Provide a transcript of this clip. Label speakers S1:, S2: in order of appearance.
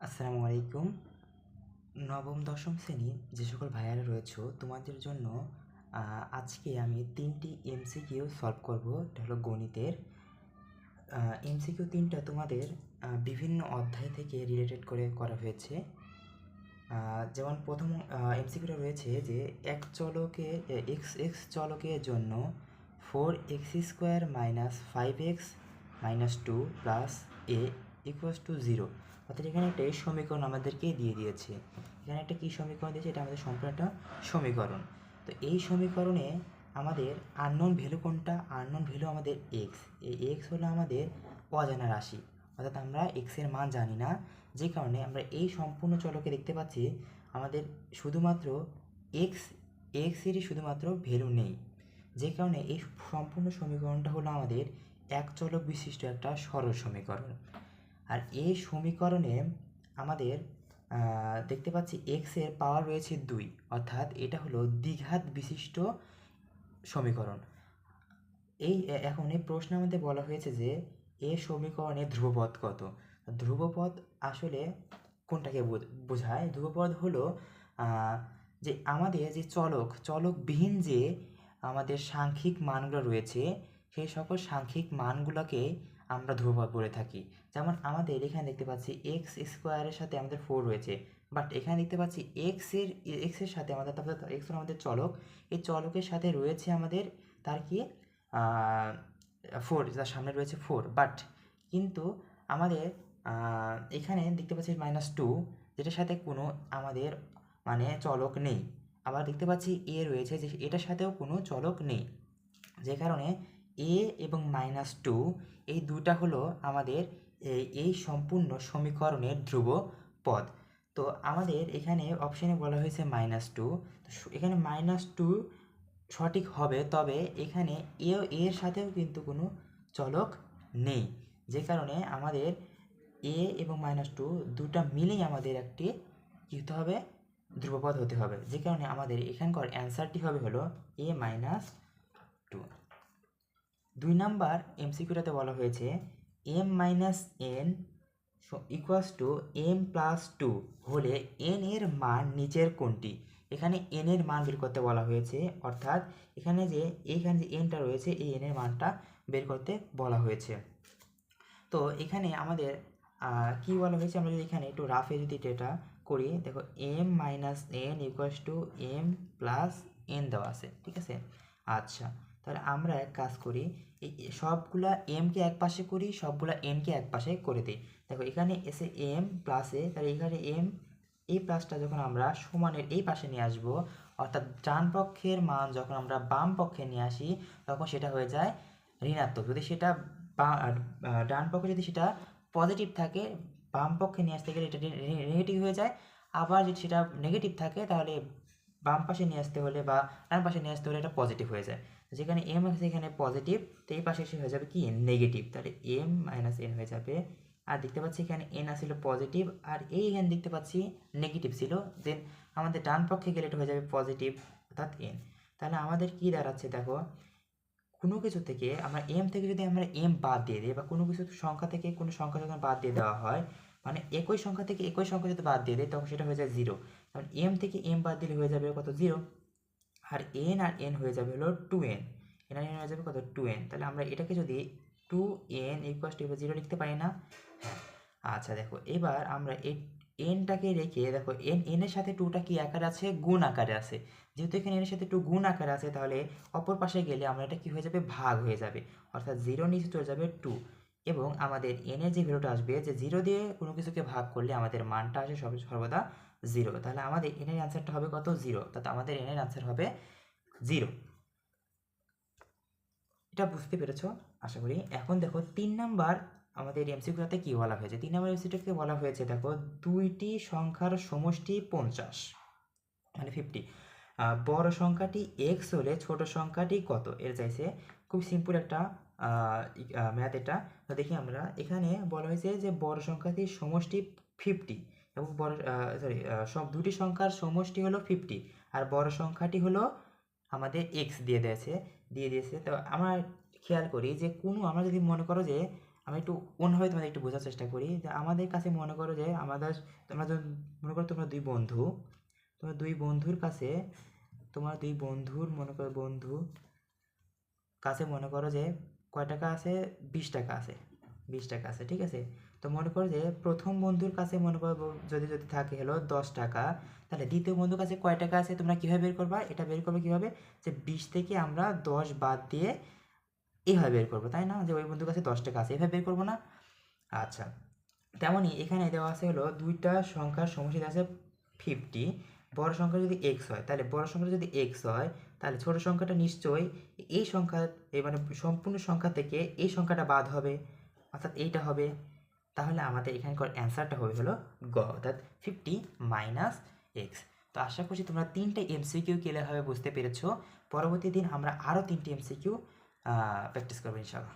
S1: আসসালামু আলাইকুম। নবম দশম শ্রেণীর যে সকল ভাইয়ারা রয়েছো তোমাদের জন্য আজকে আমি 3টি এমসিকিউ সলভ করব। এটা হলো গণিতের এমসিকিউ 3টা তোমাদের বিভিন্ন অধ্যায় থেকে রিলেটেড করে করা হয়েছে। যেমন প্রথম এমসিকিউটা রয়েছে যে এক চলকে এক্স চলকের জন্য 4x² - 5x - 2 + a = 0। অর্থাৎ এখানে একটা সমীকরণ আমাদেরকে দিয়ে দিয়েছে। এখানে একটা কী সমীকরণ দিয়েছে, এটা আমাদের সম্পূর্ণ একটা সমীকরণ। তো এই সমীকরণে আমাদের আননোন ভ্যালু কোনটা? আননোন ভ্যালু আমাদের এক্স। এই এক্স হলো আমাদের অজানা রাশি, অর্থাৎ আমরা এক্সের মান জানি না। যে কারণে আমরা এই সম্পূর্ণ চলকে দেখতে পাচ্ছি আমাদের শুধুমাত্র এক্সেরই শুধুমাত্র ভ্যালু নেই। যে কারণে এই সম্পূর্ণ সমীকরণটা হলো আমাদের এক চলক বিশিষ্ট একটা সরল সমীকরণ। আর এই সমীকরণে আমাদের দেখতে পাচ্ছি এক্সের পাওয়ার রয়েছে 2, অর্থাৎ এটা হলো দ্বিঘাত বিশিষ্ট সমীকরণ। এখন এই প্রশ্নের মধ্যে বলা হয়েছে যে এই সমীকরণে ধ্রুবপদ কত? ধ্রুবপদ আসলে কোনটাকে বোঝায়? ধ্রুবপদ হলো যে আমাদের যে চলকবিহীন যে আমাদের সাংখ্যিক মানগুলো রয়েছে, সেই সকল সাংখ্যিক মানগুলোকে আমরা ধ্রুবপদ বলে থাকি। যেমন আমাদের এখানে দেখতে পাচ্ছি x² সাথে আমাদের 4 রয়েছে, বাট এখানে দেখতে পাচ্ছি এক্সের সাথে আমাদের এক্স হলো আমাদের চলক, এই চলকের সাথে রয়েছে আমাদের তার কি 4, যার সামনে রয়েছে 4, বাট কিন্তু আমাদের এখানে দেখতে পাচ্ছি -2, যেটার সাথে কোনো আমাদের মানে চলক নেই। আবার দেখতে পাচ্ছি এ রয়েছে, যে এটার সাথেও কোনো চলক নেই। যে কারণে এ এবং -2 এই দুটা হলো আমাদের এই সম্পূর্ণ সমীকরণের ধ্রুব পদ। তো আমাদের এখানে অপশানে বলা হয়েছে -2, তো এখানে -2 সঠিক হবে, তবে এখানে এর সাথেও কিন্তু কোনো চলক নেই। যে কারণে আমাদের এ এবং -2 দুটা মিলেই আমাদের একটি কী হতে হবে? ধ্রুবপদ হতে হবে। যে কারণে আমাদের এখানকার অ্যান্সারটি হবে হলো a - 2। 2 নাম্বার এমসিকিউটাতে বলা হয়েছে m - n = m+2 হলে n এর মান নিচের কোনটি? এখানে n এর মান বের করতে বলা হয়েছে, অর্থাৎ এখানে যে nটা রয়েছে, এই n এর মানটা বের করতে বলা হয়েছে। তো এখানে আমাদের কি বলা হয়েছে, আমরা যদি এখানে একটু রাফে যদি এটা করি, দেখো m - n = m+n দেওয়া আছে, ঠিক আছে? আচ্ছা, তাহলে আমরা এক কাজ করি, এই সবগুলা এমকে এক পাশে করি, সবগুলা এনকে এক পাশে করে দিই। দেখো এখানে এসে এম প্লাসে, তাহলে এখানে এম, এই প্লাসটা যখন আমরা সমানের এই পাশে নিয়ে আসব, অর্থাৎ ডান পক্ষের মান যখন আমরা বাম পক্ষে নিয়ে আসি, তখন সেটা হয়ে যায় ঋণাত্মক। যদি সেটা ডান পক্ষে যদি সেটা পজিটিভ থাকে, বাম পক্ষে নিয়ে আসতে গেলে এটা নেগেটিভ হয়ে যায়। আবার যদি সেটা নেগেটিভ থাকে, তাহলে বাম পাশে নিয়ে আসতে হলে বা ডান পাশে নিয়ে আসতে হলে এটা পজিটিভ হয়ে যায়। যেখানে এম আছে এখানে পজিটিভ, তো এই পাশে এসে হয়ে যাবে কি নেগেটিভ, তাহলে m - n হয়ে যাবে। আর দেখতে পাচ্ছি এখানে n আসছিল পজিটিভ, আর এই এখানে দেখতে পাচ্ছি নেগেটিভ ছিল, দেন আমাদের ডান পক্ষে গেলে এটা হয়ে যাবে পজিটিভ, অর্থাৎ n। তাহলে আমাদের কি দাঁড়াচ্ছে দেখো, কোনো কিছু থেকে আমরা এম থেকে যদি আমরা এম বাদ দিয়ে দিই, বা কোনো কিছু সংখ্যা থেকে কোনো সংখ্যা যখন বাদ দিয়ে দেওয়া হয়, মানে একই সংখ্যা থেকে একই সংখ্যা যদি বাদ দিয়ে দেয়, তখন সেটা হয়ে যায় 0। কারণ এম থেকে এম বাদ দিলে হয়ে যাবে কত? 0। আর n হয়ে যাবে হলো 2n, n আর n হয়ে যাবে কত? 2n। তাহলে আমরা এটাকে যদি 2n = 0 লিখতে পারি না? হ্যাঁ। আচ্ছা দেখো, এবার আমরা এই এনটাকে রেখে দেখো এন এর সাথে 2টা কি আকারে আছে? গুণ আকারে আছে। যেহেতু এখানে এর সাথে 2 গুণ আকারে আছে, তাহলে অপর পাশে গেলে আমরা এটা কি হয়ে যাবে? ভাগ হয়ে যাবে, অর্থাৎ 0 নিচে চলে যাবে 2, এবং আমাদের n এর যে ভ্যালুটা আসবে, যে 0 দিয়ে কোনো কিছুকে ভাগ করলে আমাদের মানটা আসে সর্বদা 0। তাহলে আমাদের n এর অ্যান্সারটা হবে কত? 0। অর্থাৎ আমাদের n এর অ্যান্সার হবে 0। এটা বুঝতে পেরেছো আশা করি। এখন দেখো 3 নাম্বার আমাদের এমসিকিউতে কি বলা হয়েছে। 3 নাম্বার এমসিকিউতে বলা হয়েছে দেখো, দুইটি সংখ্যার সমষ্টি 50 মানে 50, বড় সংখ্যাটি x হলে ছোট সংখ্যাটি কত? এর চাইছে। খুব সিম্পল একটা ম্যাথ এটা। তো দেখি আমরা এখানে বলা হয়েছে যে বড় সংখ্যাটির সমষ্টি 50, এবং সব দুটি সংখ্যার সমষ্টি হলো 50, আর বড় সংখ্যাটি হলো আমাদের x দিয়ে দিয়েছে। তো আমরা খেয়াল করি যে আমরা যদি মনে করো যে আমি একটু অন্যভাবে তোমাদের একটু বোঝার চেষ্টা করি যে আমাদের কাছে মনে করো যে তোমরা যখন মনে করো তোমরা দুই বন্ধুর কাছে তোমার দুই বন্ধুর কাছে মনে করো যে কয় টাকা আছে, 20 টাকা আছে, 20 টাকা আছে, ঠিক আছে। তো মনে করো যে প্রথম বন্ধুর কাছে মনে করো যদি যদি থাকে হলো 10 টাকা, তাহলে দ্বিতীয় বন্ধুর কাছে কয় টাকা আছে তোমরা কীভাবে বের করবা? এটা বের করবে কীভাবে, যে 20 থেকে আমরা 10 বাদ দিয়ে এইভাবে বের করবো, তাই না? যে ওই বন্ধুর কাছে 10 টাকা আছে, এভাবে বের করবো না? আচ্ছা, তেমনই এখানে দেওয়া আছে হলো দুইটা সংখ্যার সমষ্টি আছে 50। বড় সংখ্যা যদি এক্স হয়, তাহলে বড় সংখ্যা যদি এক্স হয়, তাহলে ছোট সংখ্যাটা নিশ্চয়ই এই সংখ্যা, এই মানে সম্পূর্ণ সংখ্যা থেকে এই সংখ্যাটা বাদ হবে, অর্থাৎ এইটা হবে। তাহলে আমাদের এখানকার অ্যান্সারটা হবে হলো গ, অর্থাৎ 50 - x। তো আশা করছি তোমরা 3টে এমসিকিউ ক্লিয়ারভাবে বুঝতে পেরেছো। পরবর্তী দিন আমরা আরও 3টি এমসিকিউ প্র্যাকটিস করবো ইনশাআল্লাহ।